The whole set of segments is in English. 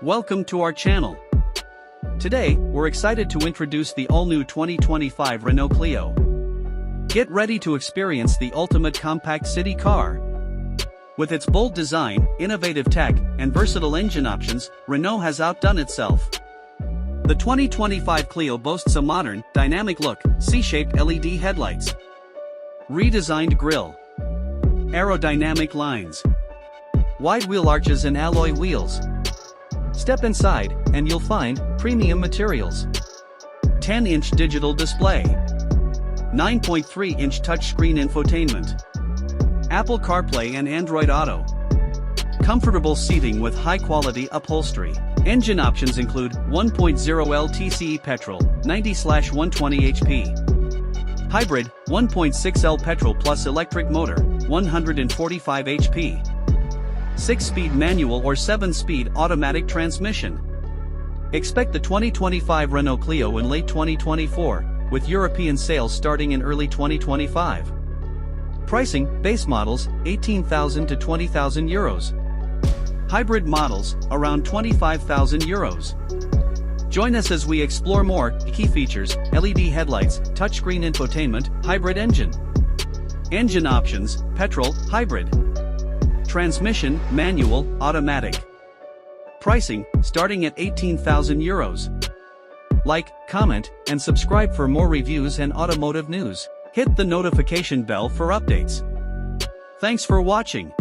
Welcome to our channel. Today, we're excited to introduce the all-new 2025 Renault Clio. Get ready to experience the ultimate compact city car. With its bold design, innovative tech, and versatile engine options, Renault has outdone itself. The 2025 Clio boasts a modern, dynamic look, C-shaped LED headlights, redesigned grille, aerodynamic lines, wide wheel arches and alloy wheels. Step inside, and you'll find premium materials, 10-inch digital display, 9.3-inch touchscreen infotainment, Apple CarPlay and Android Auto, comfortable seating with high-quality upholstery. Engine options include 1.0L TCE petrol, 90/120 HP, hybrid, 1.6L petrol plus electric motor, 145 HP, 6-speed manual or 7-speed automatic transmission. Expect the 2025 Renault Clio in late 2024, with European sales starting in early 2025. Pricing: base models, 18,000 to 20,000 euros. Hybrid models, around 25,000 euros. Join us as we explore more key features: LED headlights, touchscreen infotainment, hybrid engine. Engine options: petrol, hybrid. Transmission, manual, automatic. Pricing, starting at 18,000 euros. Like, comment, and subscribe for more reviews and automotive news. Hit the notification bell for updates. Thanks for watching.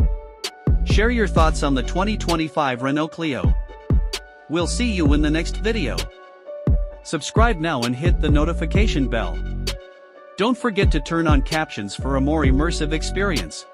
Share your thoughts on the 2025 Renault Clio. We'll see you in the next video. Subscribe now and hit the notification bell. Don't forget to turn on captions for a more immersive experience.